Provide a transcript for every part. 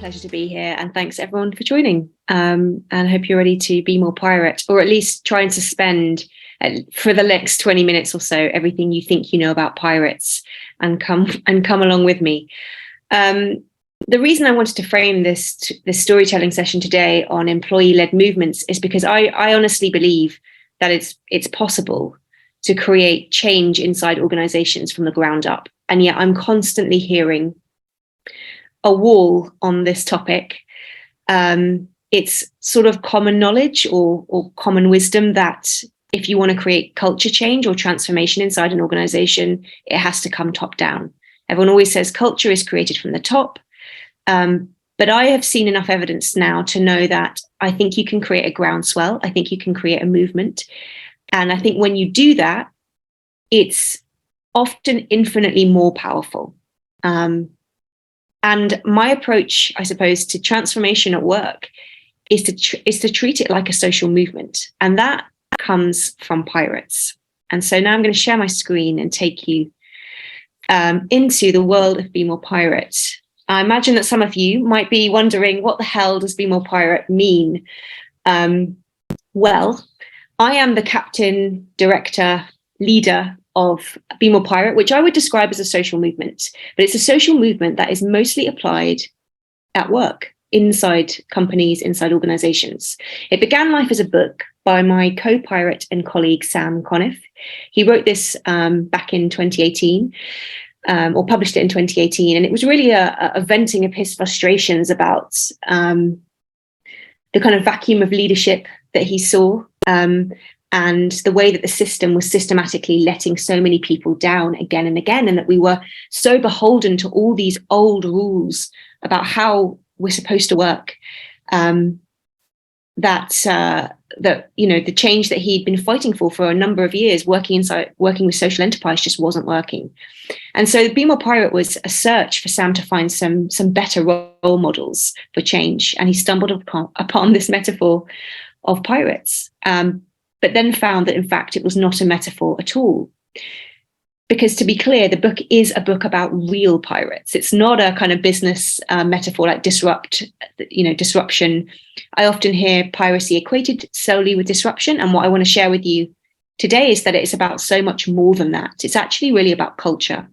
pleasure to be here, and thanks everyone for joining. And I hope you're ready to be more pirate, or at least try and suspend for the next 20 minutes or so everything you think you know about pirates, and come along with me. The reason I wanted to frame this storytelling session today on employee-led movements is because I honestly believe that it's possible to create change inside organizations from the ground up, and yet I'm constantly hearing a wall on this topic. It's sort of common knowledge or common wisdom that if you want to create culture change or transformation inside an organization, it has to come top down. Everyone always says culture is created from the top. But I have seen enough evidence now to know that I think you can create a groundswell. I think you can create a movement. And I think when you do that, it's often infinitely more powerful. And my approach, I suppose, to transformation at work is to treat it like a social movement. And that comes from pirates. And so now I'm going to share my screen and take you into the world of Be More Pirate. I imagine that some of you might be wondering, what the hell does Be More Pirate mean? Well, I am the captain, director, leader of Be More Pirate, which I would describe as a social movement. But it's a social movement that is mostly applied at work, inside companies, inside organizations. It began life as a book by my co-pirate and colleague, Sam Conniff. He wrote this back in 2018. Or published it in 2018, and it was really a venting of his frustrations about the kind of vacuum of leadership that he saw, and the way that the system was systematically letting so many people down again and again, and that we were so beholden to all these old rules about how we're supposed to work, that you know, the change that he'd been fighting for a number of years, working with social enterprise, just wasn't working. And so Be More Pirate was a search for Sam to find some better role models for change, and he stumbled upon this metaphor of pirates, but then found that in fact it was not a metaphor at all. Because to be clear, the book is a book about real pirates. It's not a kind of business metaphor like disruption. I often hear piracy equated solely with disruption. And what I want to share with you today is that it's about so much more than that. It's actually really about culture.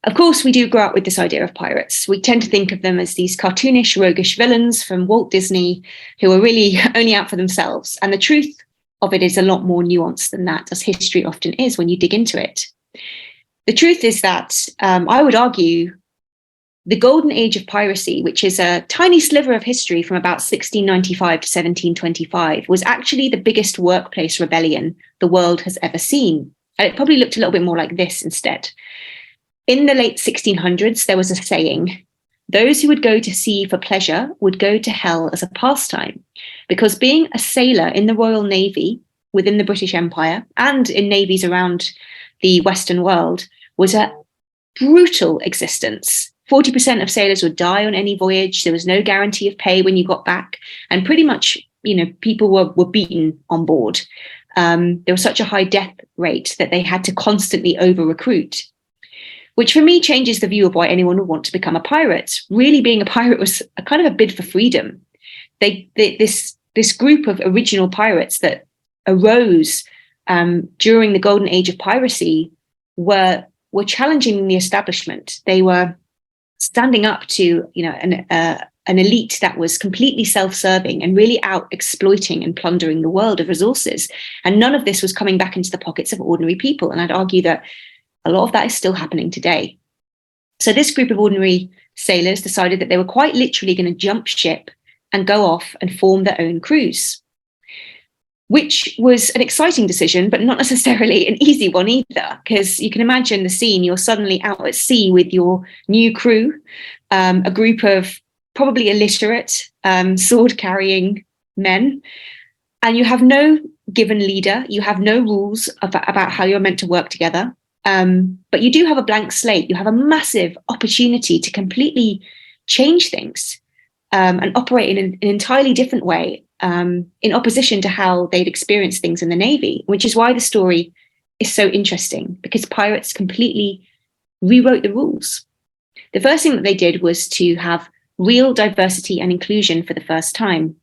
Of course, we do grow up with this idea of pirates. We tend to think of them as these cartoonish, roguish villains from Walt Disney who are really only out for themselves. And the truth of it is a lot more nuanced than that, as history often is when you dig into it. The truth is that I would argue the golden age of piracy, which is a tiny sliver of history from about 1695 to 1725, was actually the biggest workplace rebellion the world has ever seen. And it probably looked a little bit more like this instead. In the late 1600s, there was a saying: those who would go to sea for pleasure would go to hell as a pastime, because being a sailor in the Royal Navy within the British Empire and in navies around the Western world was a brutal existence. 40% of sailors would die on any voyage. There was no guarantee of pay when you got back. And pretty much, you know, people were beaten on board. There was such a high death rate that they had to constantly over-recruit, which for me changes the view of why anyone would want to become a pirate. Really, being a pirate was a kind of a bid for freedom. This group of original pirates that arose during the golden age of piracy were challenging the establishment. They were standing up to, you know, an elite that was completely self-serving and really out exploiting and plundering the world of resources. And none of this was coming back into the pockets of ordinary people. And I'd argue that a lot of that is still happening today. So this group of ordinary sailors decided that they were quite literally going to jump ship and go off and form their own crews, which was an exciting decision, but not necessarily an easy one either, because you can imagine the scene. You're suddenly out at sea with your new crew, a group of probably illiterate, sword-carrying men, and you have no given leader. You have no rules about how you're meant to work together. But you do have a blank slate. You have a massive opportunity to completely change things and operate in an entirely different way, in opposition to how they'd experienced things in the Navy, which is why the story is so interesting, because pirates completely rewrote the rules. The first thing that they did was to have real diversity and inclusion for the first time.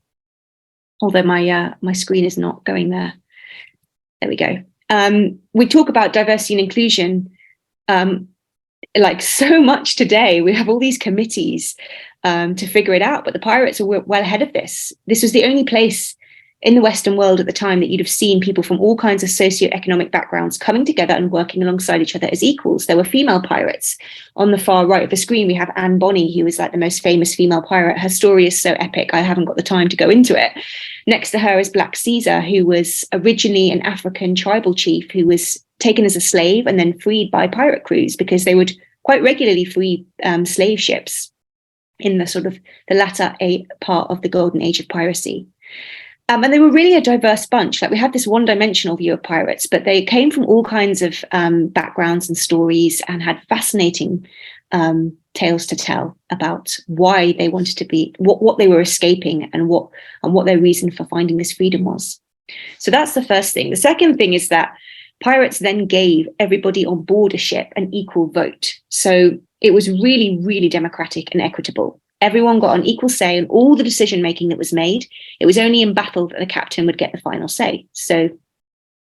Although my screen is not going there. There we go. We talk about diversity and inclusion like so much today. We have all these committees to figure it out, but the pirates are well ahead of this. This was the only place in the Western world at the time that you'd have seen people from all kinds of socioeconomic backgrounds coming together and working alongside each other as equals. There were female pirates. On the far right of the screen, we have Anne Bonny, who is like the most famous female pirate. Her story is so epic, I haven't got the time to go into it. Next to her is Black Caesar, who was originally an African tribal chief who was taken as a slave and then freed by pirate crews, because they would quite regularly free slave ships in the sort of the latter part of the golden age of piracy. And they were really a diverse bunch. Like, we had this one-dimensional view of pirates, but they came from all kinds of backgrounds and stories, and had fascinating tales to tell about why they wanted to be, what they were escaping, and what their reason for finding this freedom was. So that's the first thing. The second thing is that pirates then gave everybody on board a ship an equal vote. So it was really, really democratic and equitable. Everyone got an equal say in all the decision making that was made. It was only in battle that the captain would get the final say. So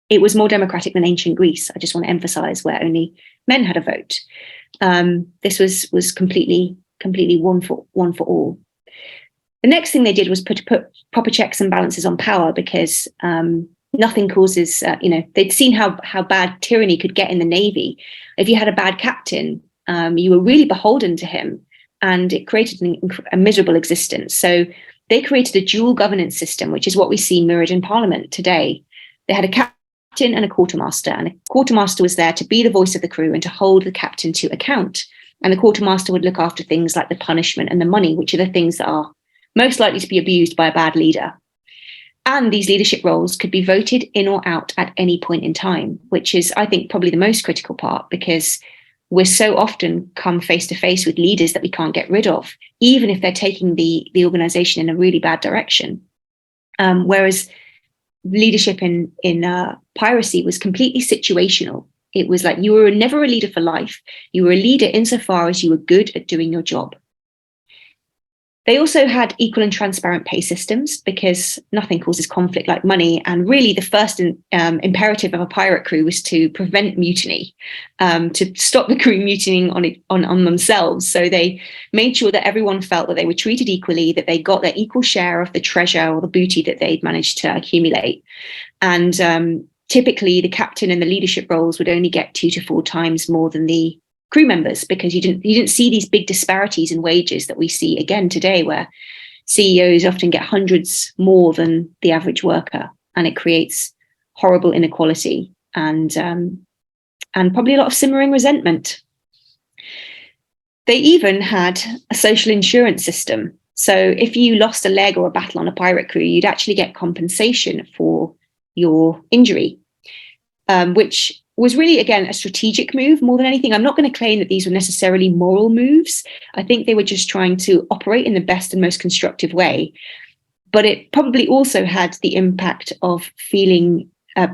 it was more democratic than ancient Greece. I just want to emphasize, where only men had a vote. This was completely one for all. The next thing they did was put proper checks and balances on power, because nothing causes, they'd seen how bad tyranny could get in the Navy. If you had a bad captain, you were really beholden to him, and it created a miserable existence. So they created a dual governance system, which is what we see mirrored in Parliament today. They had a captain and a quartermaster, and a quartermaster was there to be the voice of the crew and to hold the captain to account. And the quartermaster would look after things like the punishment and the money, which are the things that are most likely to be abused by a bad leader. And these leadership roles could be voted in or out at any point in time, which is, I think, probably the most critical part, because we're so often come face to face with leaders that we can't get rid of, even if they're taking the organization in a really bad direction. Whereas leadership in piracy was completely situational. It was like you were never a leader for life. You were a leader insofar as you were good at doing your job. They also had equal and transparent pay systems, because nothing causes conflict like money. And really, the first imperative of a pirate crew was to prevent mutiny, to stop the crew mutinying on themselves. So they made sure that everyone felt that they were treated equally, that they got their equal share of the treasure or the booty that they'd managed to accumulate. And typically, the captain and the leadership roles would only get 2 to 4 times more than the crew members, because you didn't see these big disparities in wages that we see again today, where CEOs often get hundreds more than the average worker, and it creates horrible inequality and probably a lot of simmering resentment. They even had a social insurance system. So if you lost a leg or a battle on a pirate crew, you'd actually get compensation for your injury, which was really, again, a strategic move more than anything. I'm not going to claim that these were necessarily moral moves. I think they were just trying to operate in the best and most constructive way. But it probably also had the impact of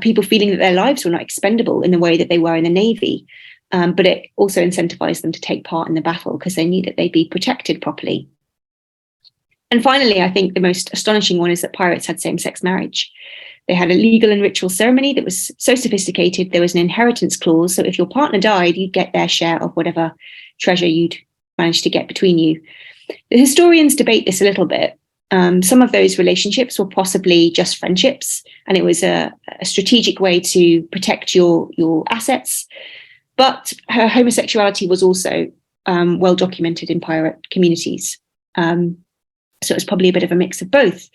people feeling that their lives were not expendable in the way that they were in the Navy. But it also incentivized them to take part in the battle, because they knew that they'd be protected properly. And finally, I think the most astonishing one is that pirates had same-sex marriage. They had a legal and ritual ceremony that was so sophisticated. There was an inheritance clause. So if your partner died, you'd get their share of whatever treasure you'd managed to get between you. The historians debate this a little bit. Some of those relationships were possibly just friendships, and it was a strategic way to protect your assets. But her homosexuality was also well documented in pirate communities. So it was probably a bit of a mix of both.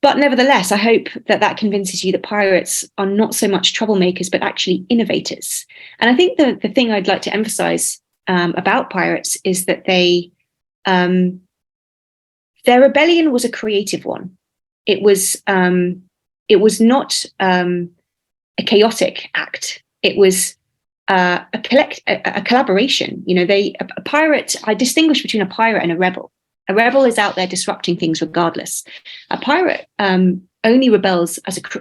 But nevertheless, I hope that convinces you that pirates are not so much troublemakers, but actually innovators. And I think the thing I'd like to emphasize about pirates is that their rebellion was a creative one. It was not a chaotic act. It was a collaboration. A pirate. I distinguish between a pirate and a rebel. A rebel is out there disrupting things regardless. A pirate only rebels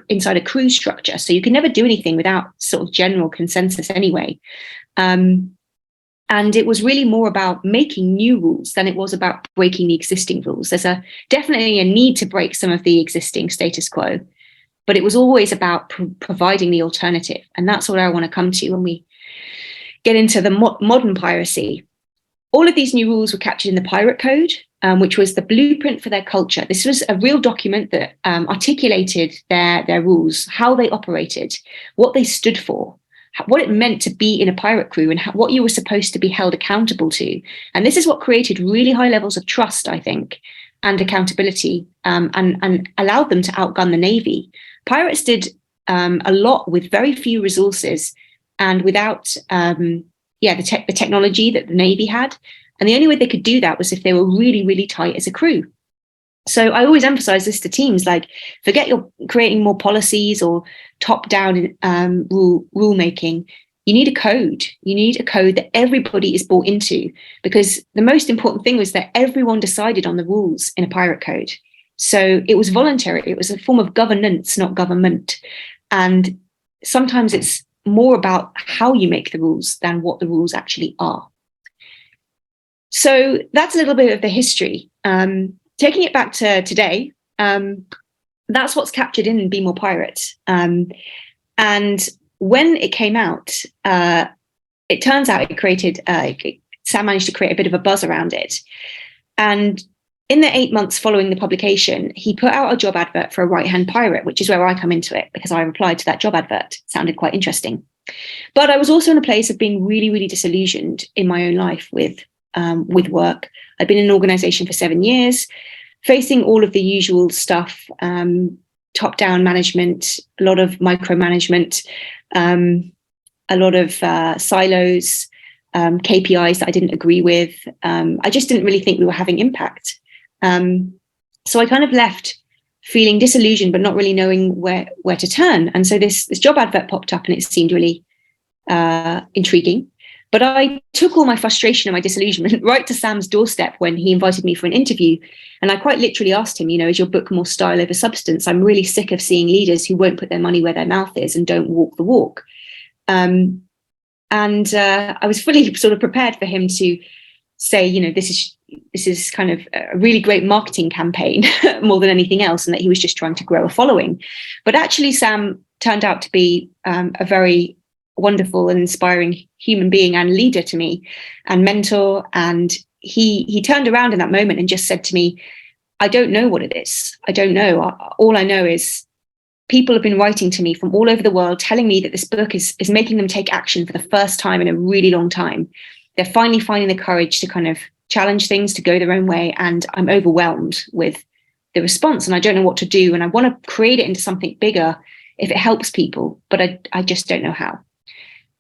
inside a crew structure, so you can never do anything without sort of general consensus anyway. And it was really more about making new rules than it was about breaking the existing rules. There's definitely a need to break some of the existing status quo, but it was always about providing the alternative. And that's what I want to come to when we get into the modern piracy. All of these new rules were captured in the Pirate Code, which was the blueprint for their culture. This was a real document that articulated their rules, how they operated, what they stood for, what it meant to be in a pirate crew, and what you were supposed to be held accountable to. And this is what created really high levels of trust, I think, and accountability, and allowed them to outgun the Navy. Pirates did a lot with very few resources and without the technology that the Navy had. And the only way they could do that was if they were really, really tight as a crew. So I always emphasize this to teams, like, forget your creating more policies or top-down rule making. You need a code. You need a code that everybody is bought into, because the most important thing was that everyone decided on the rules in a pirate code. So it was voluntary. It was a form of governance, not government. And sometimes it's more about how you make the rules than what the rules actually are. So that's a little bit of the history. Taking it back to today, that's what's captured in Be More Pirate. And when it came out, it turns out Sam managed to create a bit of a buzz around it. And in the 8 months following the publication, he put out a job advert for a right-hand pirate, which is where I come into it, because I replied to that job advert. It sounded quite interesting. But I was also in a place of being really, really disillusioned in my own life with work. I'd been in an organization for 7 years, facing all of the usual stuff, top-down management, a lot of micromanagement, a lot of silos, KPIs that I didn't agree with. I just didn't really think we were having impact. So I kind of left feeling disillusioned, but not really knowing where to turn. And so this job advert popped up, and it seemed really intriguing. But I took all my frustration and my disillusionment right to Sam's doorstep when he invited me for an interview. And I quite literally asked him, is your book more style over substance? I'm really sick of seeing leaders who won't put their money where their mouth is and don't walk the walk. And I was fully sort of prepared for him to say, this is kind of a really great marketing campaign more than anything else, and that he was just trying to grow a following. But actually, Sam turned out to be a very wonderful and inspiring human being and leader to me and mentor. And he turned around in that moment and just said to me, I don't know what it is. I don't know. All I know is people have been writing to me from all over the world, telling me that this book is making them take action for the first time in a really long time. They're finally finding the courage to kind of challenge things, to go their own way. And I'm overwhelmed with the response, and I don't know what to do. And I want to create it into something bigger if it helps people, but I just don't know how.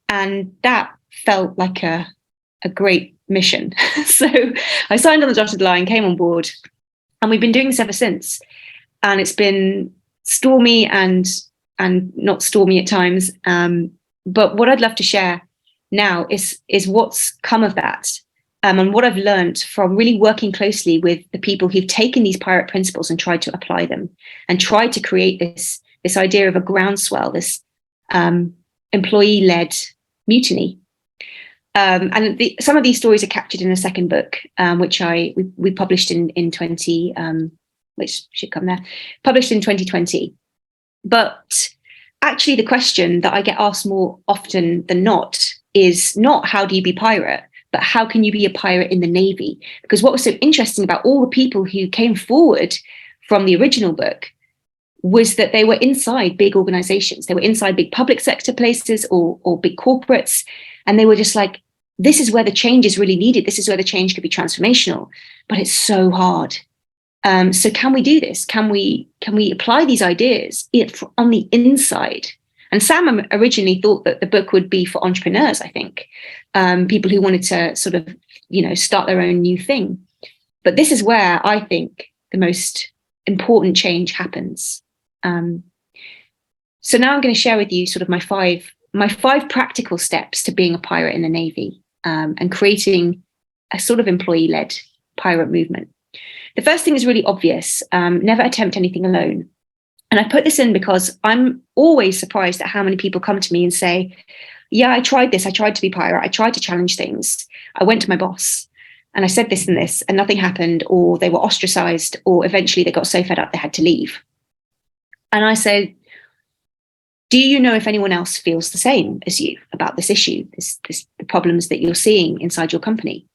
And that felt like a great mission. So I signed on the dotted line, came on board, and we've been doing this ever since. And it's been stormy and not stormy at times. But what I'd love to share now is what's come of that, and what I've learned from really working closely with the people who've taken these pirate principles and tried to apply them and tried to create this idea of a groundswell, this employee-led mutiny. And some of these stories are captured in a second book, which we published in 20, which should come there, published in 2020. But actually, the question that I get asked more often than not is not how do you be pirate, but how can you be a pirate in the Navy? Because what was so interesting about all the people who came forward from the original book was that they were inside big organizations. They were inside big public sector places or big corporates. And they were just like, this is where the change is really needed. This is where the change could be transformational, but it's so hard. So can we do this? Can we apply these ideas on the inside? And Sam originally thought that the book would be for entrepreneurs, I think, people who wanted to sort of, start their own new thing. But this is where I think the most important change happens. So now I'm going to share with you sort of my five practical steps to being a pirate in the Navy, and creating a sort of employee-led pirate movement. The first thing is really obvious. Never attempt anything alone. And I put this in because I'm always surprised at how many people come to me and say, yeah, I tried this. I tried to be pirate. I tried to challenge things. I went to my boss and I said this and this, and nothing happened, or they were ostracized, or eventually they got so fed up they had to leave. And I said, do you know if anyone else feels the same as you about this issue, the problems that you're seeing inside your company?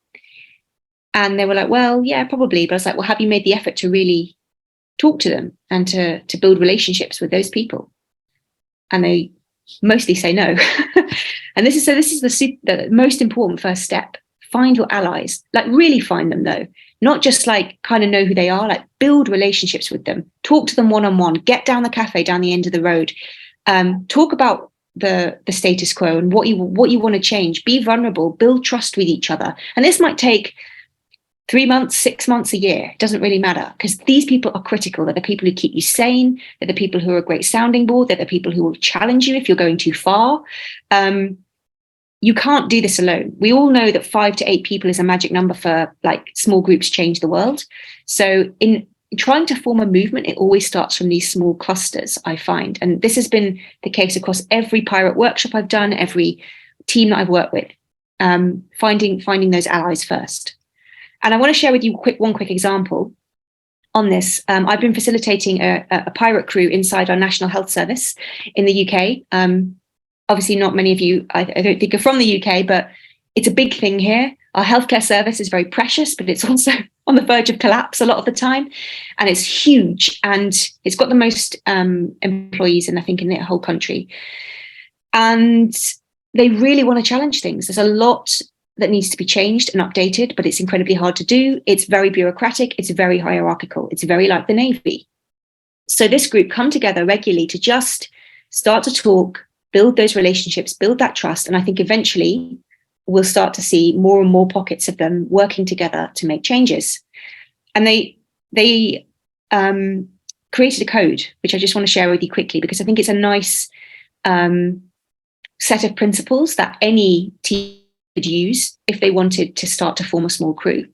And they were like, well, yeah, probably. But I was like, well, have you made the effort to really talk to them and to build relationships with those people? And they mostly say no. And this is the most important first step. Find your allies, like really find them though, not just like kind of know who they are, like build relationships with them, talk to them one-on-one, get down the cafe down the end of the road, talk about the status quo and what you want to change, be vulnerable, build trust with each other. And this might take 3 months, 6 months, a year. It doesn't really matter, because these people are critical. They're the people who keep you sane. They're the people who are a great sounding board. They're the people who will challenge you if you're going too far. You can't do this alone. We all know that 5 to 8 people is a magic number for like small groups change the world. So in trying to form a movement, it always starts from these small clusters, I find. And this has been the case across every pirate workshop I've done, every team that I've worked with, finding those allies first. And I want to share with you one quick example on this. I've been facilitating a pirate crew inside our National Health Service in the UK. Obviously, not many of you, I don't think, are from the UK, but it's a big thing here. Our healthcare service is very precious, but it's also on the verge of collapse a lot of the time. And it's huge. And it's got the most employees, I think, in the whole country. And they really want to challenge things. There's a lot that needs to be changed and updated, but it's incredibly hard to do. It's very bureaucratic. It's very hierarchical. It's very like the Navy. So this group come together regularly to just start to talk, build those relationships, build that trust. And I think eventually we'll start to see more and more pockets of them working together to make changes. And they created a code, which I just want to share with you quickly, because I think it's a nice set of principles that any team could use if they wanted to start to form a small crew.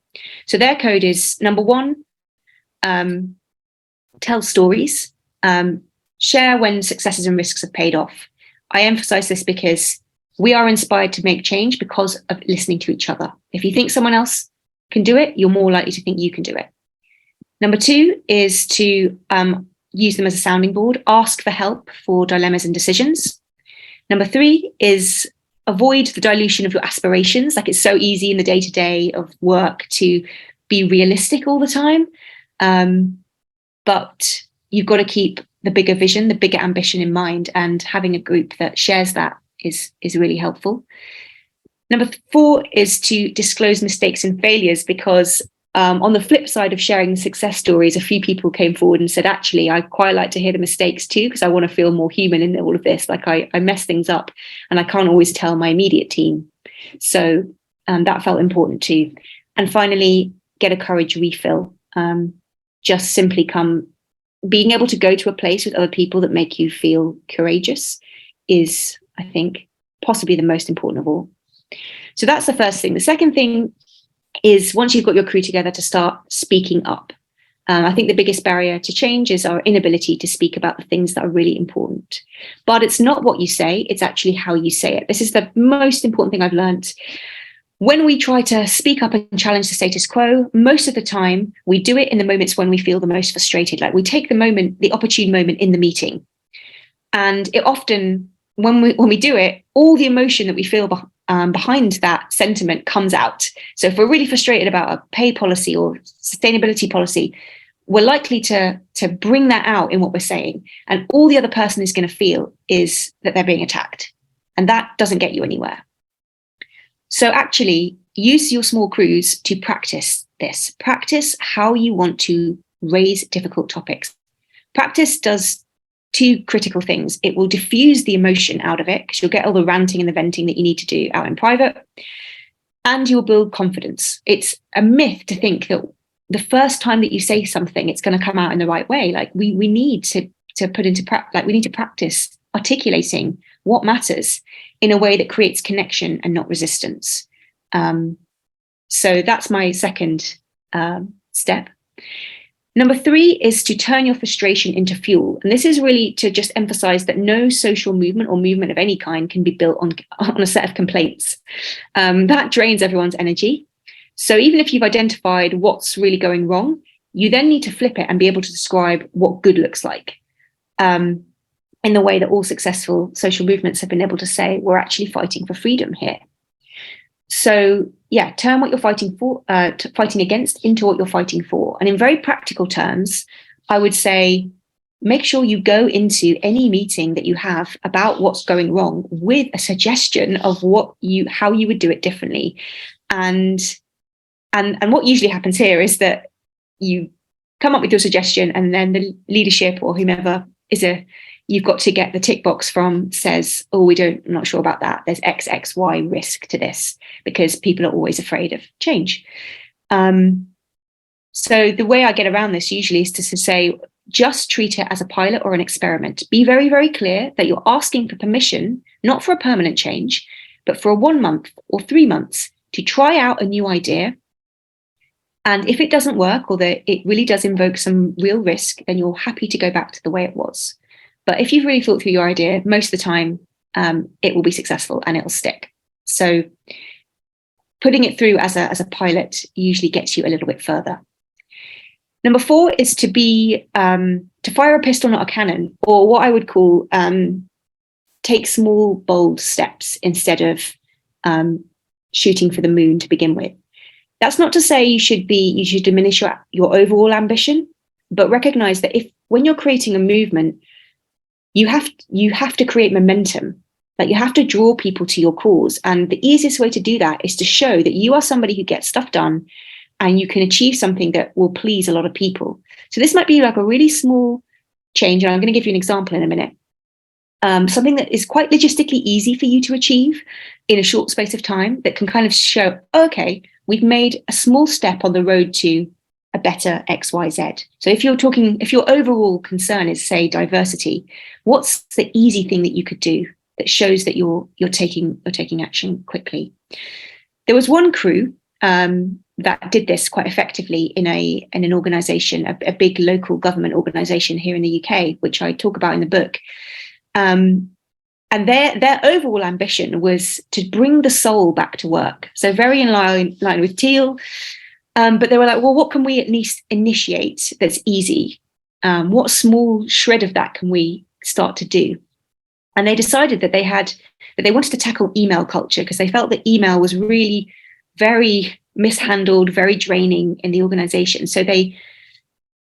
So their code is, number 1, tell stories, share when successes and risks have paid off. I emphasize this because we are inspired to make change because of listening to each other. If you think someone else can do it, you're more likely to think you can do it. Number 2 is to use them as a sounding board, ask for help for dilemmas and decisions. Number 3 is avoid the dilution of your aspirations. Like, it's so easy in the day-to-day of work to be realistic all the time. But you've got to keep the bigger vision, the bigger ambition in mind, and having a group that shares that is really helpful. Number 4 is to disclose mistakes and failures, because on the flip side of sharing success stories, a few people came forward and said, actually, I quite like to hear the mistakes too, because I want to feel more human in all of this. Like, I mess things up and I can't always tell my immediate team. So that felt important too. And finally, get a courage refill. Just simply being able to go to a place with other people that make you feel courageous is, I think, possibly the most important of all. So that's the first thing. The second thing is, once you've got your crew together, to start speaking up. I think the biggest barrier to change is our inability to speak about the things that are really important. But it's not what you say, it's actually how you say it. This is the most important thing I've learned. When we try to speak up and challenge the status quo, most of the time we do it in the moments when we feel the most frustrated. Like, we take the opportune moment in the meeting. And it often, when we do it, all the emotion that we feel behind that sentiment comes out. So if we're really frustrated about a pay policy or sustainability policy, we're likely to bring that out in what we're saying. And all the other person is going to feel is that they're being attacked. And that doesn't get you anywhere. So actually, use your small crews to practice this. Practice how you want to raise difficult topics. Practice does 2 critical things. It will diffuse the emotion out of it, because you'll get all the ranting and the venting that you need to do out in private, and you'll build confidence. It's a myth to think that the first time that you say something, it's going to come out in the right way. Like, we need to put into practice, like, we need to practice articulating what matters in a way that creates connection and not resistance. So that's my second step. Number 3 is to turn your frustration into fuel. And this is really to just emphasize that no social movement or movement of any kind can be built on a set of complaints. That drains everyone's energy. So even if you've identified what's really going wrong, you then need to flip it and be able to describe what good looks like, in the way that all successful social movements have been able to say, we're actually fighting for freedom here. So yeah, turn what you're fighting for, fighting against, into what you're fighting for. And in very practical terms, I would say, make sure you go into any meeting that you have about what's going wrong with a suggestion of how you would do it differently. And what usually happens here is that you come up with your suggestion, and then the leadership or whomever you've got to get the tick box from says, oh, I'm not sure about that. There's XXY risk to this, because people are always afraid of change. So the way I get around this usually is to say, just treat it as a pilot or an experiment. Be very, very clear that you're asking for permission, not for a permanent change, but for a 1 month or 3 months to try out a new idea. And if it doesn't work, or that it really does invoke some real risk, then you're happy to go back to the way it was. But if you've really thought through your idea, most of the time, it will be successful and it'll stick. So putting it through as a pilot usually gets you a little bit further. Number 4 is to fire a pistol, not a cannon, or what I would call take small, bold steps instead of shooting for the moon to begin with. That's not to say you should diminish your overall ambition, but recognize that when you're creating a movement, you have to create momentum. Like, you have to draw people to your cause. And the easiest way to do that is to show that you are somebody who gets stuff done and you can achieve something that will please a lot of people. So this might be like a really small change. And I'm going to give you an example in a minute. Something that is quite logistically easy for you to achieve in a short space of time, that can kind of show, okay, we've made a small step on the road to a better XYZ. So if your overall concern is, say, diversity, what's the easy thing that you could do that shows that you're taking action quickly? There was one crew that did this quite effectively in an organisation, a big local government organisation here in the UK, which I talk about in the book. And their overall ambition was to bring the soul back to work. So very in line with Teal. But they were like, well, what can we at least initiate that's easy? What small shred of that can we start to do? And they decided that they wanted to tackle email culture, because they felt that email was really very mishandled, very draining in the organization. So they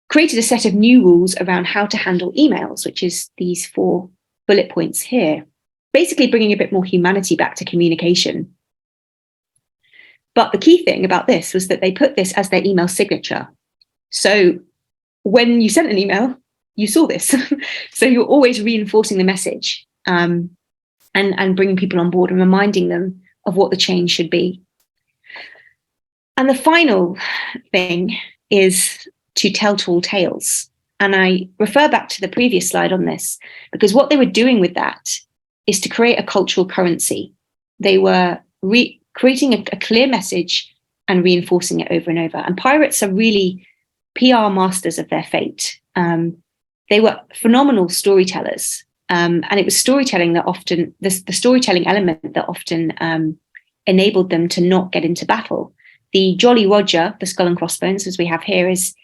created a set of new rules around how to handle emails, which is these 4 bullet points here, basically bringing a bit more humanity back to communication. But the key thing about this was that they put this as their email signature. So when you sent an email, you saw this. So you're always reinforcing the message, and bringing people on board and reminding them of what the change should be. And the final thing is to tell tall tales. And I refer back to the previous slide on this, because what they were doing with that is to create a cultural currency. They were creating a clear message and reinforcing it over and over. And pirates are really PR masters of their fate. They were phenomenal storytellers. And it was storytelling that often, the storytelling element that often enabled them to not get into battle. The Jolly Roger, the skull and crossbones, as we have here, is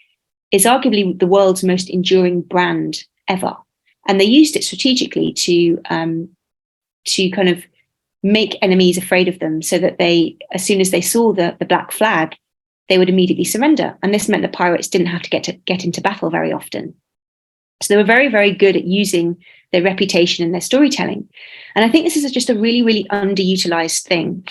arguably the world's most enduring brand ever. And they used it strategically to kind of make enemies afraid of them, so that as soon as they saw the black flag, they would immediately surrender. And this meant the pirates didn't have to get into battle very often. So they were very, very good at using their reputation and their storytelling. And I think this is just a really, really underutilized thing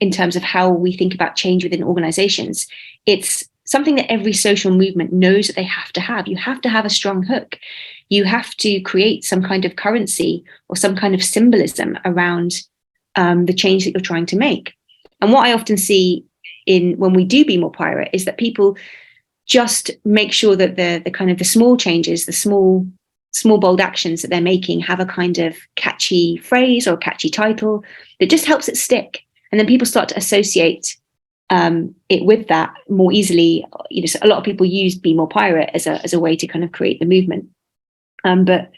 in terms of how we think about change within organizations. It's something that every social movement knows that they have to have. You have to have a strong hook. You have to create some kind of currency or some kind of symbolism around the change that you're trying to make. And what I often see when we do Be More Pirate is that people just make sure that the kind of the small changes, the small bold actions that they're making have a kind of catchy phrase or a catchy title that just helps it stick. And then people start to associate it with that more easily. You know, so a lot of people use Be More Pirate as a way to kind of create the movement. But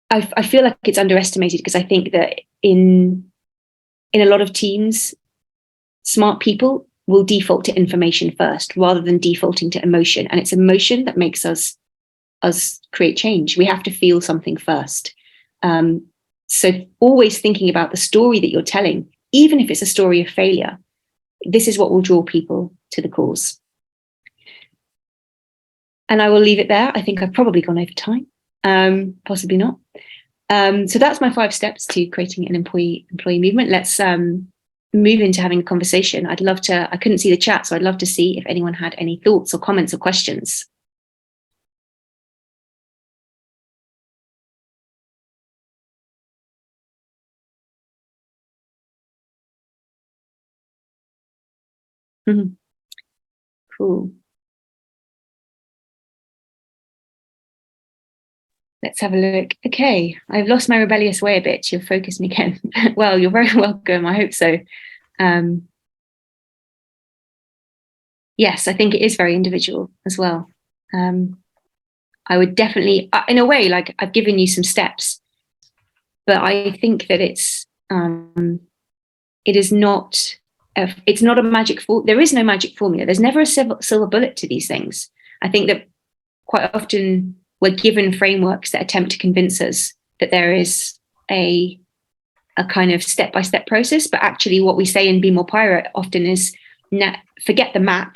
I feel like it's underestimated, because I think that in a lot of teams, smart people will default to information first rather than defaulting to emotion. And it's emotion that makes us create change. We have to feel something first. So always thinking about the story that you're telling, even if it's a story of failure, this is what will draw people to the cause. And I will leave it there. I think I've probably gone over time, possibly not. So that's my 5 steps to creating an employee movement. Let's move into having a conversation. I couldn't see the chat, so I'd love to see if anyone had any thoughts or comments or questions. Mm-hmm. Cool. Let's have a look. Okay, I've lost my rebellious way a bit. You've focused me again. Well, you're very welcome. I hope so. Yes, I think it is very individual as well. I would definitely, in a way, like I've given you some steps, but I think that it is not. It's not a magic formula. There is no magic formula. There's never a silver bullet to these things. I think that quite often we're given frameworks that attempt to convince us that there is a kind of step-by-step process, but actually what we say in Be More Pirate often is forget the map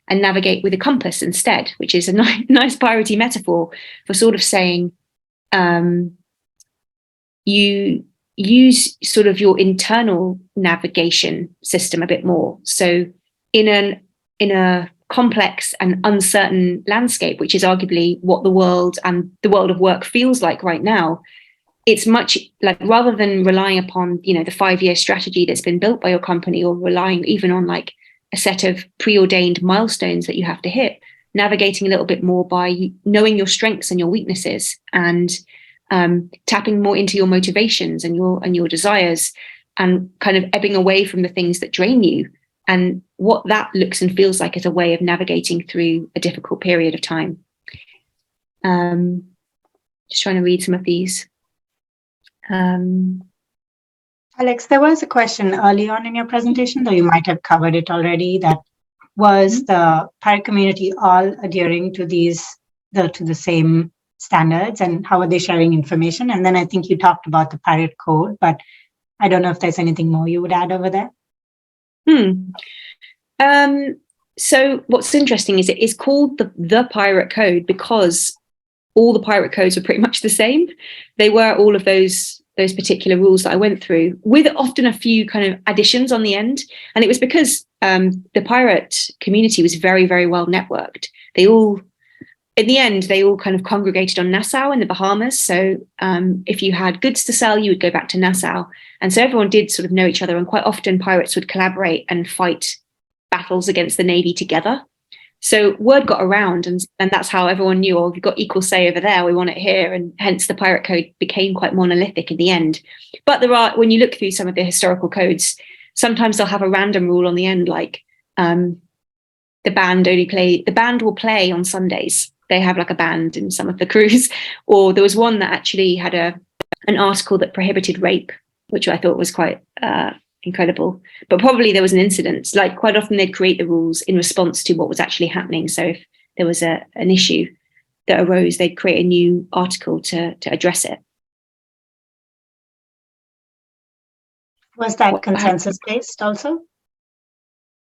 and navigate with a compass instead, which is a nice piratey metaphor for sort of saying you use sort of your internal navigation system a bit more. So in a complex and uncertain landscape, which is arguably what the world and the world of work feels like right now, it's much like, rather than relying upon, the 5-year strategy that's been built by your company, or relying even on like a set of preordained milestones that you have to hit, navigating a little bit more by knowing your strengths and your weaknesses, and tapping more into your motivations and your desires, and kind of ebbing away from the things that drain you, and what that looks and feels like as a way of navigating through a difficult period of time. Just trying to read some of these. Alex, there was a question early on in your presentation, though you might have covered it already, that was the pirate community all adhering to the same standards, and how are they sharing information? And then I think you talked about the pirate code, but I don't know if there's anything more you would add over there. So what's interesting is it is called the pirate code because all the pirate codes were pretty much the same. They were all of those particular rules that I went through, with often a few kind of additions on the end. And it was because the pirate community was very, very well networked. In the end, they all kind of congregated on Nassau in the Bahamas. So if you had goods to sell, you would go back to Nassau. And so everyone did sort of know each other. And quite often pirates would collaborate and fight battles against the Navy together. So word got around, and that's how everyone knew, oh, we've got equal say over there, we want it here. And hence the pirate code became quite monolithic in the end. But when you look through some of the historical codes, sometimes they'll have a random rule on the end, like the band will play on Sundays. They have like a band in some of the crews. Or there was one that actually had an article that prohibited rape, which I thought was quite incredible. But probably there was an incident. Like quite often they'd create the rules in response to what was actually happening. So if there was an issue that arose, they'd create a new article to address it. Was that consensus based also?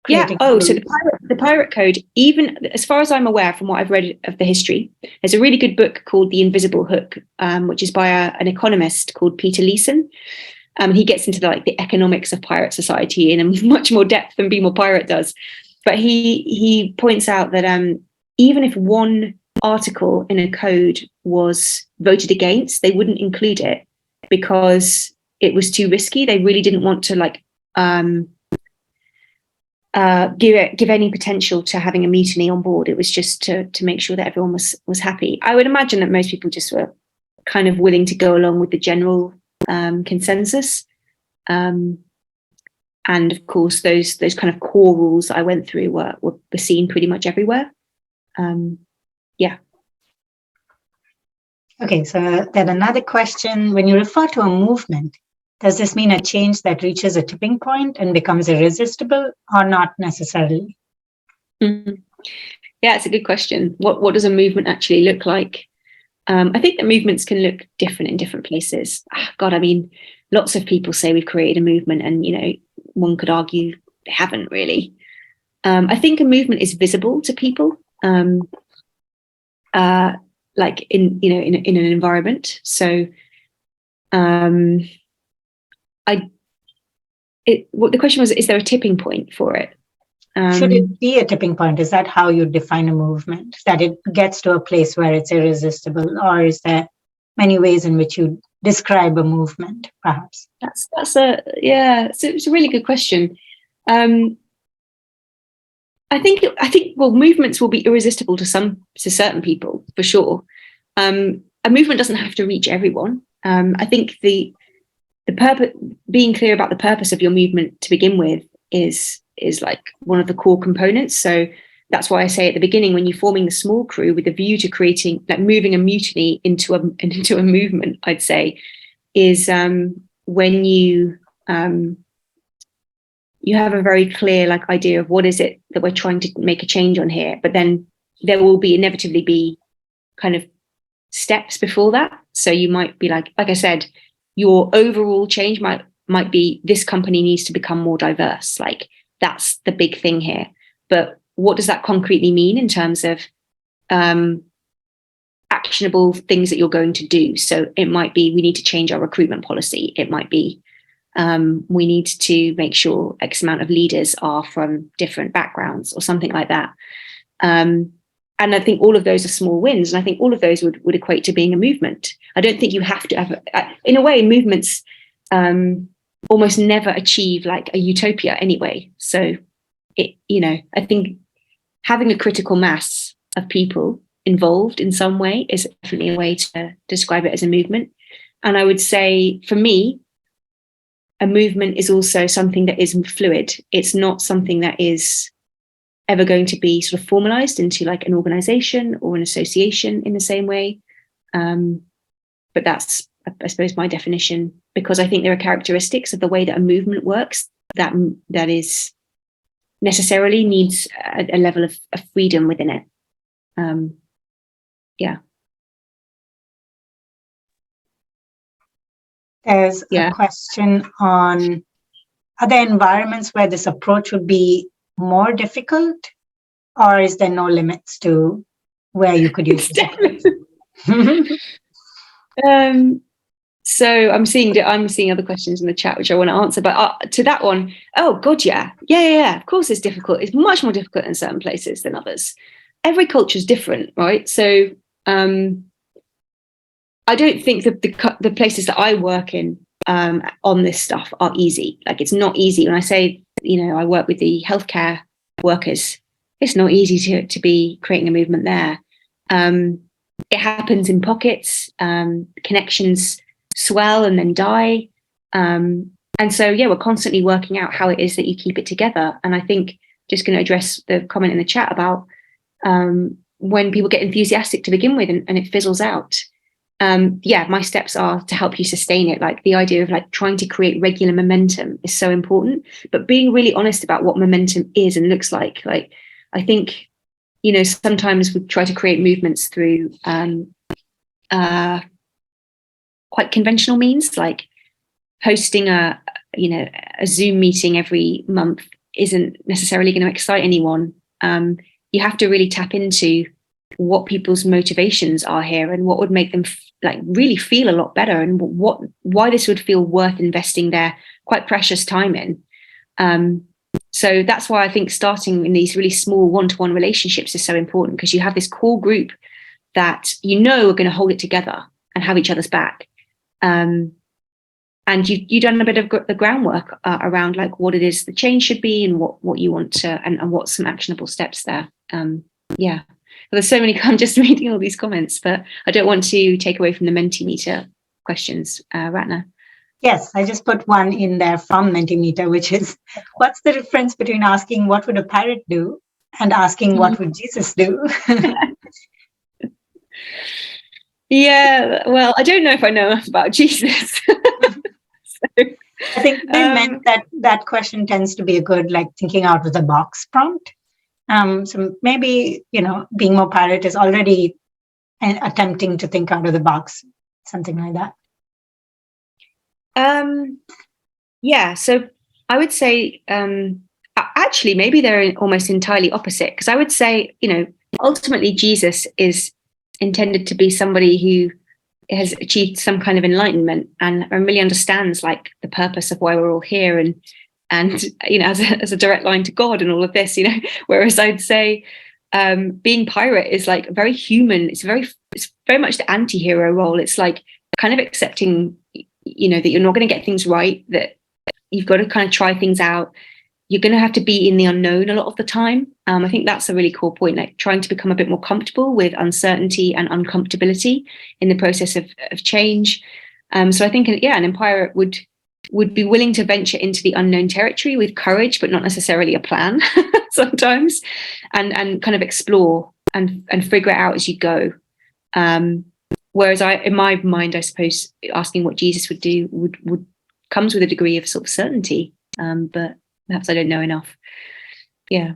Yeah. Oh, so the pirate code, even as far as I'm aware from what I've read of the history, there's a really good book called The Invisible Hook, which is by an economist called Peter Leeson. He gets into the economics of pirate society in a much more depth than Be More Pirate does. But he points out that even if one article in a code was voted against, they wouldn't include it because it was too risky. They really didn't want to give any potential to having a mutiny on board. It was just to make sure that everyone was happy. I would imagine that most people just were kind of willing to go along with the general consensus. And And of course, those kind of core rules that I went through were seen pretty much everywhere. Yeah. Okay, so then another question: when you refer to a movement, does this mean a change that reaches a tipping point and becomes irresistible, or not necessarily? Mm-hmm. Yeah, it's a good question. What does a movement actually look like? I think that movements can look different in different places. God, I mean, lots of people say we've created a movement, and one could argue they haven't really. I think a movement is visible to people, like in an environment. So, the question was: is there a tipping point for it? Should it be a tipping point? Is that how you define a movement? That it gets to a place where it's irresistible, or is there many ways in which you describe a movement, perhaps? It's a really good question. I think movements will be irresistible to certain people for sure. A movement doesn't have to reach everyone. I think the purpose, being clear about the purpose of your movement to begin with, is like one of the core components. So that's why I say at the beginning, when you're forming the small crew with a view to creating, like moving a mutiny into a movement, I'd say, is when you have a very clear idea of what is it that we're trying to make a change on here. But then there will inevitably be kind of steps before that. So you might be like I said, your overall change might be this company needs to become more diverse. Like that's the big thing here. But what does that concretely mean in terms of actionable things that you're going to do? So it might be we need to change our recruitment policy. It might be we need to make sure X amount of leaders are from different backgrounds or something like that. And I think all of those are small wins. And I think all of those would equate to being a movement. I don't think you have to have, in a way, movements almost never achieve like a utopia anyway. So, I think having a critical mass of people involved in some way is definitely a way to describe it as a movement. And I would say, for me, a movement is also something that is fluid. It's not something that is ever going to be sort of formalized into like an organization or an association in the same way. But that's, I suppose, my definition, because I think there are characteristics of the way that a movement works that is necessarily needs a level of freedom within it. There's a question on, are there environments where this approach would be more difficult, or is there no limits to where you could use this approach? So I'm seeing other questions in the chat which I want to answer, but to that one, oh god, yeah. Of course, it's difficult. It's much more difficult in certain places than others. Every culture is different, right? So I don't think that the places that I work in on this stuff are easy. Like, it's not easy. When I say, I work with the healthcare workers, it's not easy to be creating a movement there. It happens in pockets. Connections swell and then die. And so, we're constantly working out how it is that you keep it together. And I think, just going to address the comment in the chat about when people get enthusiastic to begin with and it fizzles out. My steps are to help you sustain it. Like, the idea of like trying to create regular momentum is so important, but being really honest about what momentum is and looks like. Like, I think, sometimes we try to create movements through quite conventional means, like hosting a Zoom meeting every month isn't necessarily going to excite anyone. You have to really tap into what people's motivations are here and what would make them really feel a lot better, and why this would feel worth investing their quite precious time in. So that's why I think starting in these really small one-to-one relationships is so important, because you have this core group that are going to hold it together and have each other's back. And you've done a bit of the groundwork around like what it is the change should be and what you want to, and what's some actionable steps there. There's so many. I'm just reading all these comments, but I don't want to take away from the Mentimeter questions, Ratna. Yes, I just put one in there from Mentimeter, which is, what's the difference between asking what would a parrot do and asking what would Jesus do? Yeah, well, I don't know if I know enough about Jesus. So, I think they meant that that question tends to be a good, like, thinking out of the box prompt. So maybe, being more pirate is already attempting to think out of the box, something like that. Yeah, so I would say actually maybe they're almost entirely opposite, because I would say, ultimately Jesus is intended to be somebody who has achieved some kind of enlightenment and really understands like the purpose of why we're all here, and as a direct line to God and all of this, whereas I'd say being pirate is like very human. It's very much the anti-hero role. It's like kind of accepting that you're not going to get things right, that you've got to kind of try things out. You're going to have to be in the unknown a lot of the time. I think that's a really cool point, like trying to become a bit more comfortable with uncertainty and uncomfortability in the process of change. So I think, an empire would be willing to venture into the unknown territory with courage, but not necessarily a plan sometimes, and kind of explore and figure it out as you go. Whereas in my mind, I suppose asking what Jesus would do would comes with a degree of sort of certainty, but perhaps I don't know enough. Yeah,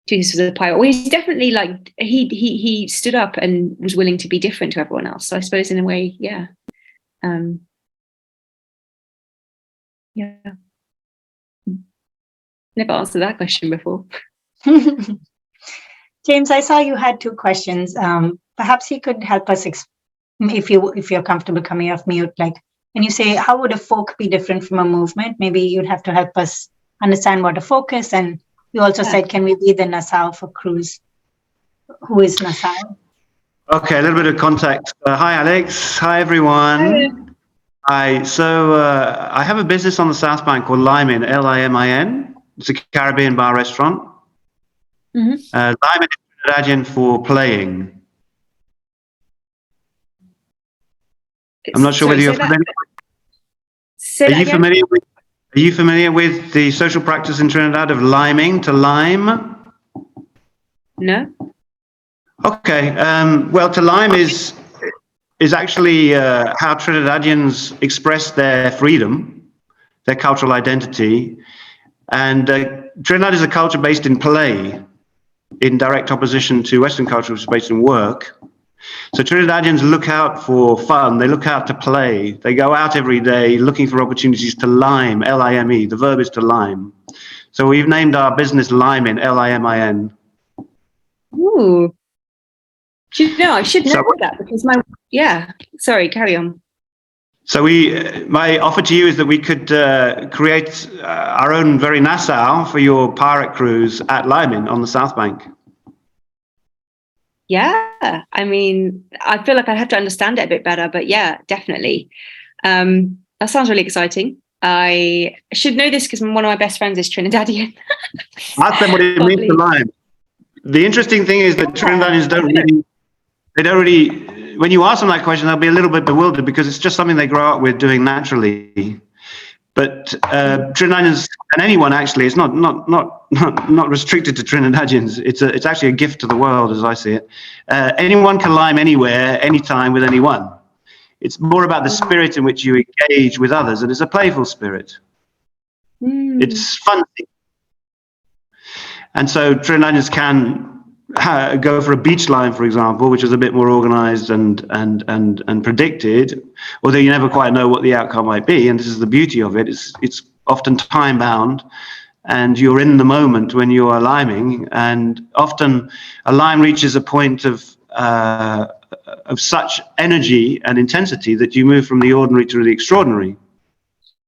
Jesus was a pirate. Well, he's definitely like he stood up and was willing to be different to everyone else. So I suppose in a way, yeah, yeah. Never answered that question before. James, I saw you had two questions. Perhaps you could help us, if you're comfortable coming off mute. Like when you say, how would a folk be different from a movement? Maybe you'd have to help us understand what a folk is. And you also said, can we be the Nassau for cruise? Who is Nassau? Okay, a little bit of context. Hi, Alex. Hi, everyone. Hi. So I have a business on the South Bank called Limin, Limin. It's a Caribbean bar restaurant. Limin is Trinidadian for playing. I'm not sure whether you're familiar. Are you familiar with the social practice in Trinidad of liming, to lime? No. Okay. Well, to lime is actually how Trinidadians express their freedom, their cultural identity. And Trinidad is a culture based in play, in direct opposition to Western culture, which is based in work. So Trinidadians look out for fun. They look out to play. They go out every day looking for opportunities to lime, L-I-M-E. The verb is to lime. So we've named our business Limin, Limin. Ooh. I should know that because sorry, carry on. So my offer to you is that we could create our own very Nassau for your pirate cruise at Limin on the South Bank. Yeah, I mean, I feel like I have to understand it a bit better, but yeah, definitely. That sounds really exciting. I should know this because one of my best friends is Trinidadian. Ask them what it means to lime. The interesting thing is that Trinidadians don't really, when you ask them that question, they'll be a little bit bewildered because it's just something they grow up with doing naturally. But Trinidadians, and anyone actually, it's not restricted to Trinidadians. It's actually a gift to the world, as I see it. Anyone can lime anywhere, anytime, with anyone. It's more about the spirit in which you engage with others, and it's a playful spirit. It's fun. And so Trinidadians can go for a beach lime, for example, which is a bit more organized and predicted, although you never quite know what the outcome might be. And this is the beauty of it. It's often time bound, and you're in the moment when you are liming. And often a lime reaches a point of such energy and intensity that you move from the ordinary to the extraordinary.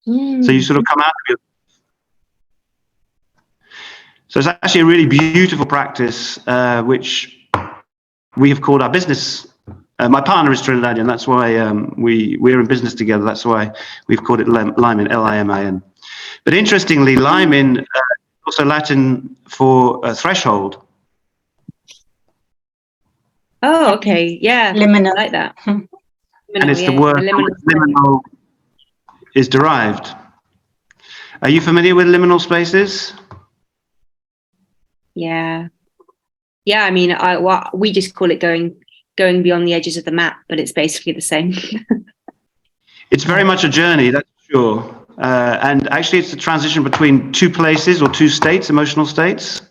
So you sort of come out of your. So it's actually a really beautiful practice, which we have called our business. My partner is Trinidadian. That's why we're in business together. That's why we've called it Limin, Limin. But interestingly, Limin is also Latin for threshold. Oh, okay. Yeah. Liminal. I like that. And it's the word liminal. is derived. Are you familiar with liminal spaces? Yeah. Yeah, I mean, we just call it going beyond the edges of the map, but it's basically the same. It's very much a journey, that's for sure. And actually, it's the transition between two places or two states, emotional states.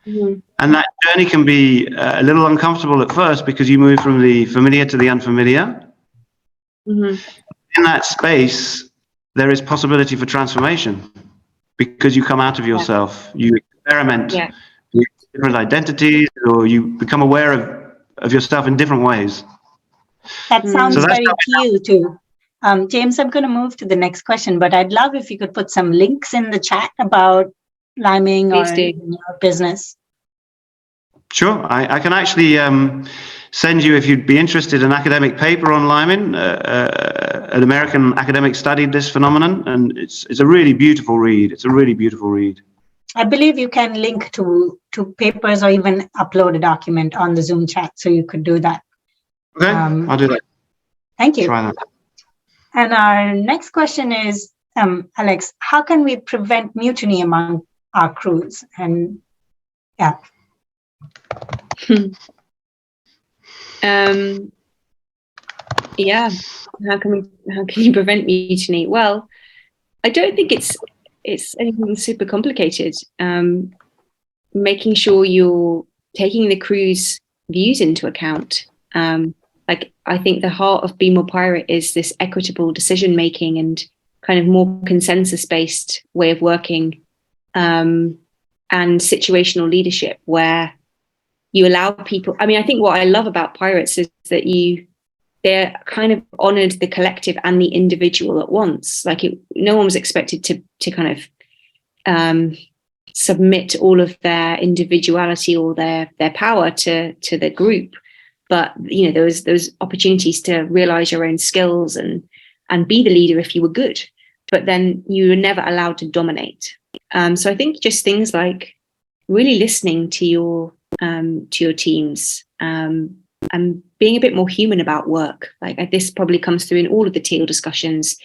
Mm-hmm. And that journey can be a little uncomfortable at first because you move from the familiar to the unfamiliar. Mm-hmm. In that space, there is possibility for transformation because you come out of yourself, you experiment Yeah. with different identities, or you become aware of yourself in different ways. That sounds So that's very cute too. James, I'm going to move to the next question, but I'd love if you could put some links in the chat about liming or Please do. in your business. Sure, I can actually send you, if you'd be interested, an academic paper on liming. An American academic studied this phenomenon, and it's a really beautiful read. It's a really beautiful read. I believe you can link to papers or even upload a document on the Zoom chat, so you could do that. Okay, I'll do that. Thank you. Try that. And our next question is, Alex, how can we prevent mutiny among our crews? And yeah. Yeah. How can you prevent mutiny? Well, I don't think it's anything super complicated. Making sure you're taking the crew's views into account. Like, I think the heart of Be More Pirate is this equitable decision making and kind of more consensus based way of working, and situational leadership where you allow people. I mean, I think what I love about pirates is that they're kind of honored the collective and the individual at once. Like, no one was expected to kind of submit all of their individuality or their power to the group, but you know, there was those opportunities to realize your own skills and be the leader if you were good, but then you were never allowed to dominate. So I think just things like really listening to your teams, and being a bit more human about work. Like, this probably comes through in all of the teal discussions.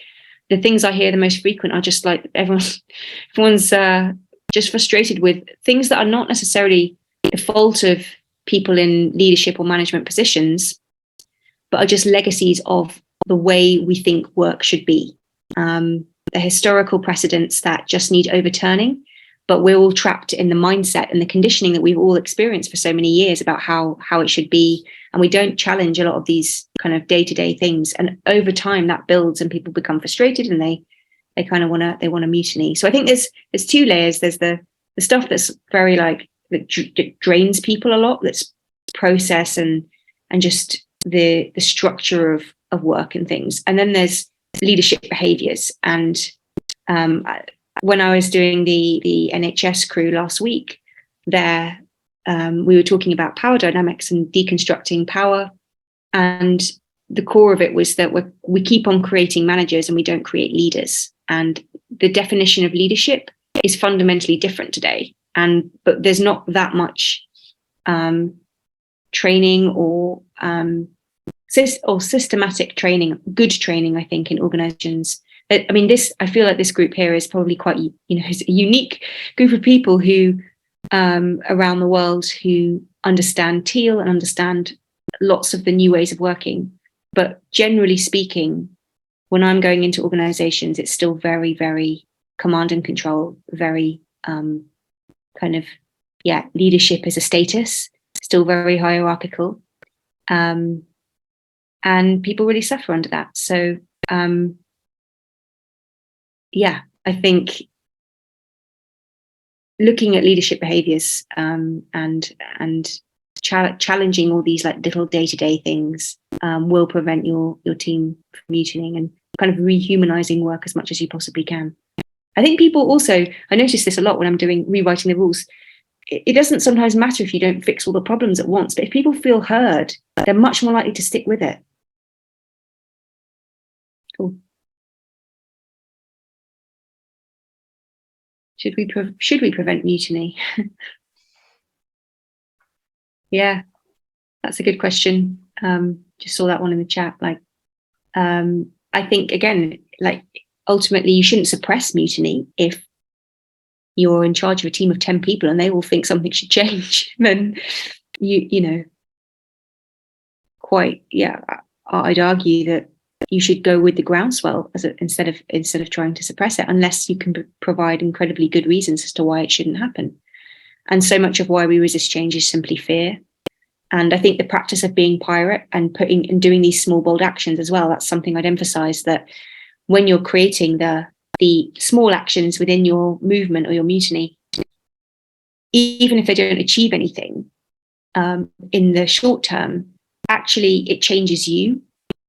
The things I hear the most frequent are just like everyone's just frustrated with things that are not necessarily the fault of people in leadership or management positions, but are just legacies of the way we think work should be. The historical precedents that just need overturning, but we're all trapped in the mindset and the conditioning that we've all experienced for so many years about how it should be. And we don't challenge a lot of these kind of day-to-day things. And over time that builds and people become frustrated and they kind of want to mutiny. So I think there's two layers. There's the stuff that's very like, that drains people a lot, that's process and just the structure of work and things. And then there's leadership behaviors. And when I was doing the NHS crew last week, we were talking about power dynamics and deconstructing power. And the core of it was that we keep on creating managers and we don't create leaders. And the definition of leadership is fundamentally different today. But there's not that much training or systematic training, good training, I think, in organizations. I mean, I feel like this group here is probably quite, is a unique group of people who around the world who understand teal and understand lots of the new ways of working. But generally speaking, when I'm going into organizations, it's still very, very command and control, very kind of, leadership is a status, still very hierarchical. And people really suffer under that. So, I think looking at leadership behaviors and challenging all these like little day-to-day things will prevent your team from mutinying and kind of rehumanizing work as much as you possibly can. I think people also, I notice this a lot when I'm rewriting the rules. It doesn't sometimes matter if you don't fix all the problems at once, but if people feel heard, they're much more likely to stick with it. Cool. Should we prevent mutiny? Yeah, that's a good question. Just saw that one in the chat. Like, I think again, like ultimately you shouldn't suppress mutiny. If you're in charge of a team of 10 people and they all think something should change, then you know, I'd argue that you should go with the groundswell instead of trying to suppress it, unless you can provide incredibly good reasons as to why it shouldn't happen. And so much of why we resist change is simply fear. And I think the practice of being pirate and doing these small, bold actions as well, that's something I'd emphasize, that when you're creating the small actions within your movement or your mutiny, even if they don't achieve anything in the short term, actually it changes you,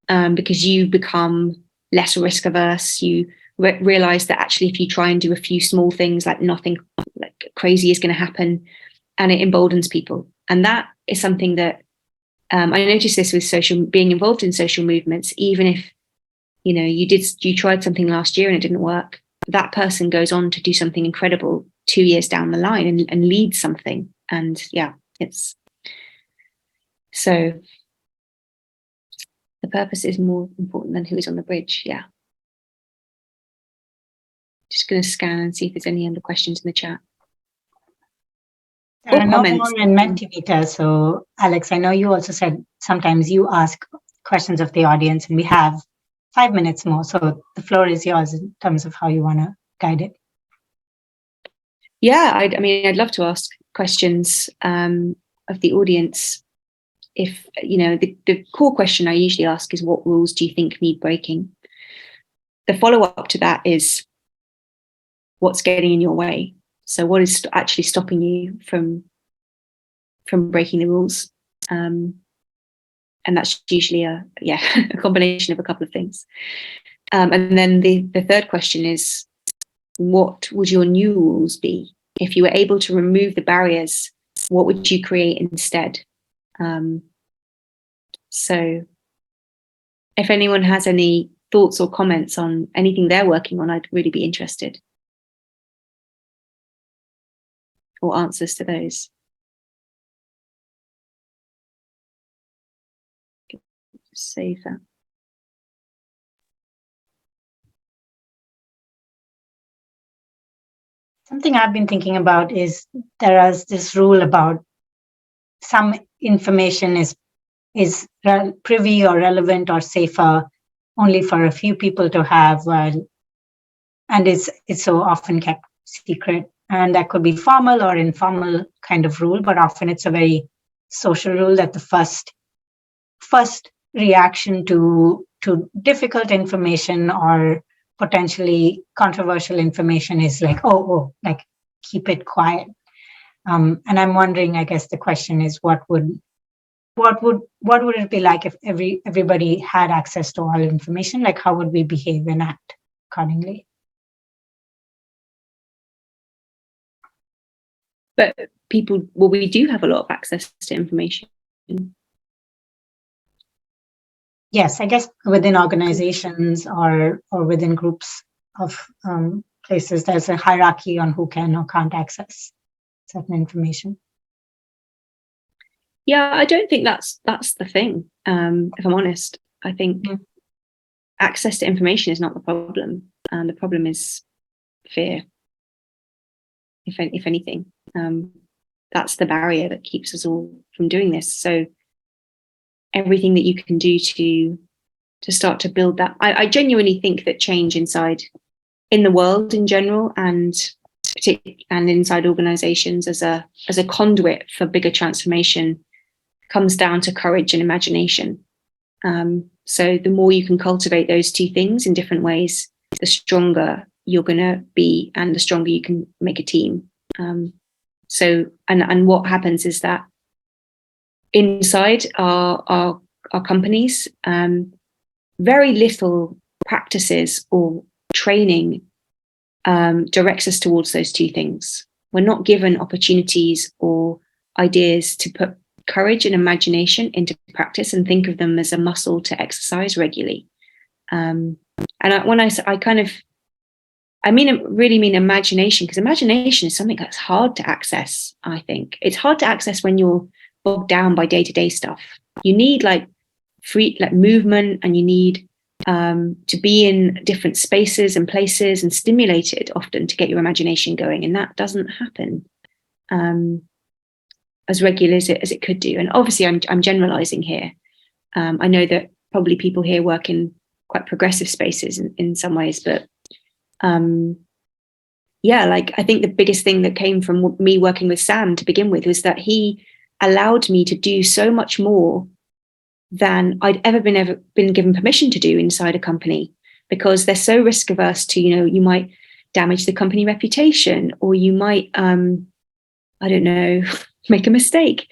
because you become less risk averse. You realize that actually if you try and do a few small things, like nothing like crazy is going to happen, and it emboldens people. And that is something that I noticed this with being involved in social movements. Even if you tried something last year and it didn't work, that person goes on to do something incredible 2 years down the line and lead something. And it's so the purpose is more important than who is on the bridge. Just going to scan and see if there's any other questions in the chat. There are no more in Mentimeter. So, Alex, I know you also said sometimes you ask questions of the audience, and we have 5 minutes more. So the floor is yours in terms of how you want to guide it. Yeah, I'd love to ask questions of the audience. If the core question I usually ask is, what rules do you think need breaking? The follow-up to that is, what's getting in your way? So what is actually stopping you from breaking the rules? And that's usually a combination of a couple of things. And then the third question is, what would your new rules be? If you were able to remove the barriers, what would you create instead? So if anyone has any thoughts or comments on anything they're working on, I'd really be interested. Or answers to those. Save that. Something I've been thinking about is there is this rule about some information is privy or relevant or safer only for a few people to have, and it's so often kept secret. And that could be formal or informal kind of rule, but often it's a very social rule that the first reaction to difficult information or potentially controversial information is like, like keep it quiet. And I'm wondering, I guess the question is, what would it be like if everybody had access to all information? Like, how would we behave and act accordingly? But we do have a lot of access to information. Yes, I guess within organizations or within groups of places, there's a hierarchy on who can or can't access certain information. Yeah, I don't think that's the thing. If I'm honest, I think access to information is not the problem. The problem is fear. If anything, that's the barrier that keeps us all from doing this. So everything that you can do to start to build that, I genuinely think that change in the world in general, and inside organizations as a conduit for bigger transformation, comes down to courage and imagination. So the more you can cultivate those two things in different ways, the stronger you're going to be, and the stronger you can make a team. So what happens is that inside our companies, very little practices or training directs us towards those two things. We're not given opportunities or ideas to put courage and imagination into practice and think of them as a muscle to exercise regularly. And when I really mean imagination, because imagination is something that's hard to access. I think it's hard to access when you're bogged down by day-to-day stuff. You need free movement, and you need to be in different spaces and places and stimulated often to get your imagination going. And that doesn't happen as regularly as it could do. And obviously I'm generalizing here. I know that probably people here work in quite progressive spaces in some ways, but yeah, like I think the biggest thing that came from me working with Sam to begin with was that he allowed me to do so much more than I'd ever been given permission to do inside a company, because they're so risk averse to, you might damage the company reputation, or you might, I don't know, make a mistake.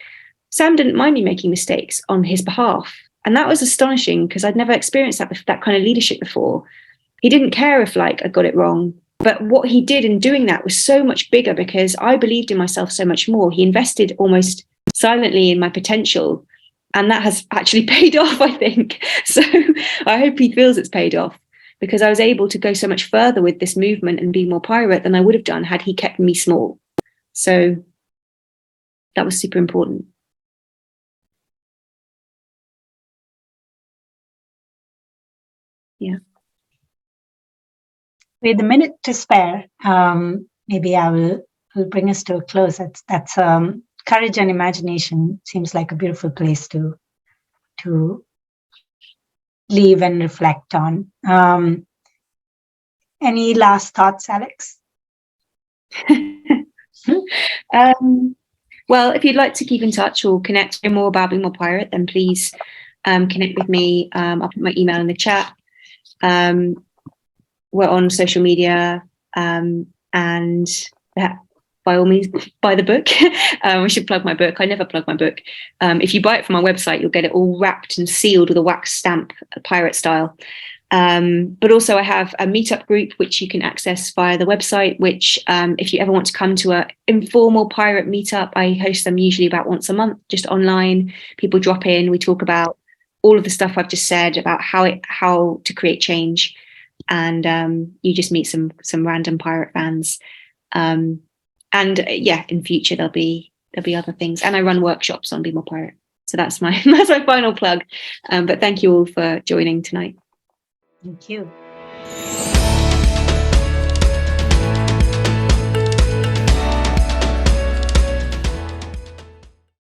Sam didn't mind me making mistakes on his behalf. And that was astonishing because I'd never experienced that kind of leadership before. He didn't care if I got it wrong. But what he did in doing that was so much bigger because I believed in myself so much more. He invested almost silently in my potential. And that has actually paid off, I think. So I hope he feels it's paid off, because I was able to go so much further with this movement and be more pirate than I would have done had he kept me small. So that was super important. Yeah. With a minute to spare, maybe I will bring us to a close. That's courage and imagination seems like a beautiful place to leave and reflect on. Any last thoughts, Alex? Well, if you'd like to keep in touch or connect more about Be More Pirate, then please connect with me. I'll put my email in the chat. We're on social media, and by all means, buy the book. I should plug my book. I never plug my book. If you buy it from our website, you'll get it all wrapped and sealed with a wax stamp, pirate style. But also I have a meetup group, which you can access via the website, which if you ever want to come to an informal pirate meetup, I host them usually about once a month, just online. People drop in, we talk about all of the stuff I've just said about how to create change. And you just meet some random pirate fans. And yeah, in future there'll be other things. And I run workshops on Be More Pirate. So that's my final plug. But thank you all for joining tonight. Thank you.